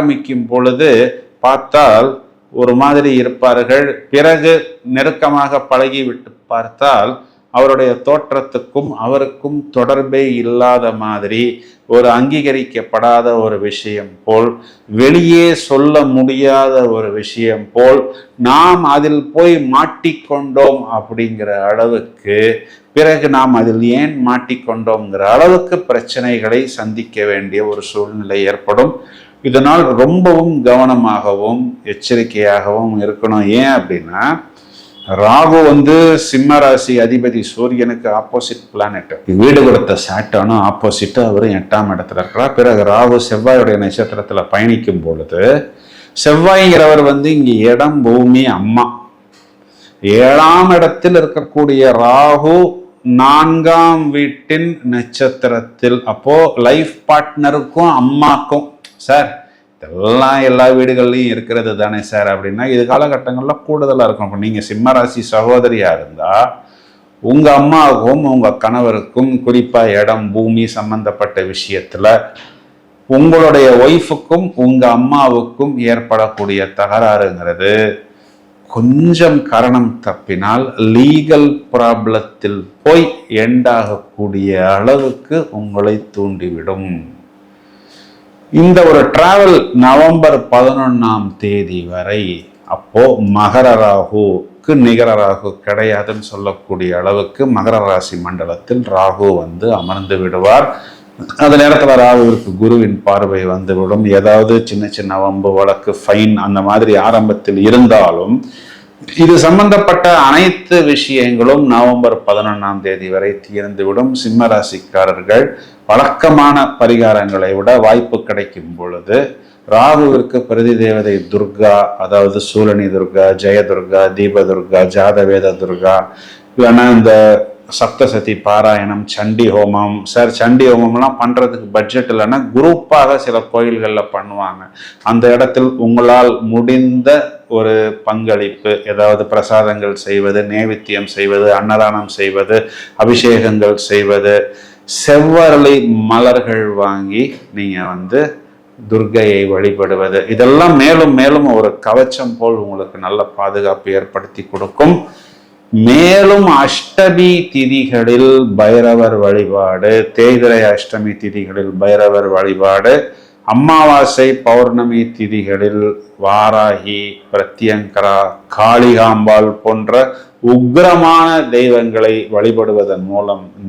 ஆரம்பிக்கும் பொழுது பார்த்தால் ஒரு மாதிரி இருப்பார்கள். பிறகு நெருக்கமாக பழகிவிட்டு பார்த்தால் அவருடைய தோற்றத்துக்கும் அவருக்கும் தொடர்பே இல்லாத மாதிரி, ஒரு அங்கீகரிக்கப்படாத ஒரு விஷயம் போல், வெளியே சொல்ல முடியாத ஒரு விஷயம் போல், நாம் அதில் போய் மாட்டிக்கொண்டோம் அப்படிங்கிற அளவுக்கு, பிறகு நாம் அதில் ஏன் மாட்டிக்கொண்டோங்கிற அளவுக்கு பிரச்சனைகளை சந்திக்க வேண்டிய ஒரு சூழ்நிலை ஏற்படும். இதனால் ரொம்பவும் கவனமாகவும் எச்சரிக்கையாகவும் இருக்கணும். ஏன் அப்படின்னா, ராகு சிம்ம ராசி அதிபதி சூரியனுக்கு ஆப்போசிட் பிளானட். வீடு கொடுத்த சாட்டனும் ஆப்போசிட், அவரும் 8ஆம் இடத்துல இருக்கிறார். பிறகு ராகு செவ்வாயுடைய நட்சத்திரத்துல பயணிக்கும் பொழுது, செவ்வாய்ங்கிறவர் இங்க இடம், பூமி, அம்மா. 7ஆம் இடத்தில் இருக்கக்கூடிய ராகு 4ஆம் வீட்டின் நட்சத்திரத்தில். அப்போ லைஃப் பார்ட்னருக்கும் அம்மாக்கும், சார் இதெல்லாம் எல்லா வீடுகள்லையும் இருக்கிறது தானே சார் அப்படின்னா, இது காலகட்டங்களில் கூடுதலாக இருக்கும். அப்போ நீங்கள் சிம்மராசி சகோதரியாக இருந்தால் உங்கள் அம்மாவுக்கும் உங்கள் கணவருக்கும், குறிப்பாக இடம், பூமி சம்பந்தப்பட்ட விஷயத்தில் உங்களுடைய ஒய்ஃபுக்கும் உங்கள் அம்மாவுக்கும் ஏற்படக்கூடிய தகராறுங்கிறது கொஞ்சம் காரணம் தப்பினால் லீகல் ப்ராப்ளத்தில் போய் எண்டாகக்கூடிய அளவுக்கு உங்களை தூண்டிவிடும். இந்த ஒரு டிராவல் நவம்பர் 11ஆம் தேதி வரை, அப்போ மகர ராகுக்கு நிகர ராகு கிடையாதுன்னு சொல்லக்கூடிய அளவுக்கு மகர ராசி மண்டலத்தில் ராகு அமர்ந்து விடுவார். அந்த நேரத்தில் ராகுவிற்கு குருவின் பார்வை வந்துவிடும். ஏதாவது சின்ன சின்ன வம்பு வழக்கு, ஃபைன் அந்த மாதிரி ஆரம்பத்தில் இருந்தாலும், இது சம்பந்தப்பட்ட அனைத்து விஷயங்களும் நவம்பர் 11ஆம் தேதி வரை தீர்ந்துவிடும். சிம்ம ராசிக்காரர்கள் வழக்கமான பரிகாரங்களை விட வாய்ப்பு கிடைக்கும் பொழுது ராகுவிற்கு பிரதி தேவதை துர்கா, அதாவது சூலனி துர்கா, ஜெயதுர்கா, தீபதுர்கா, ஜாதவேத துர்கா, இல்லைன்னா இந்த சப்தசதி பாராயணம், சண்டி ஹோமம். சார் சண்டி ஹோமம்லாம் பண்ணுறதுக்கு பட்ஜெட் இல்லைன்னா குரூப்பாக சில கோயில்களில் பண்ணுவாங்க. அந்த இடத்தில் உங்களால் முடிந்த ஒரு பங்களிப்பு, ஏதாவது பிரசாதங்கள் செய்வது, நேவேத்தியம் செய்வது, அன்னதானம் செய்வது, அபிஷேகங்கள் செய்வது, செவ்வரளி மலர்கள் வாங்கி நீங்கள் துர்க்கையை வழிபடுவது, இதெல்லாம் மேலும் மேலும் ஒரு கவச்சம் போல் உங்களுக்கு நல்ல பாதுகாப்பு ஏற்படுத்தி கொடுக்கும். மேலும் அஷ்டமி திதிகளில் பைரவர் வழிபாடு, தேய்திரை அஷ்டமி திதிகளில் பைரவர் வழிபாடு, அமாவாசை பௌர்ணமி திதிகளில் வாராகி, பிரத்யங்கரா, காளிகாம்பாள் போன்ற உக்கிரமான தெய்வங்களை வழிபடுவதன் மூலம்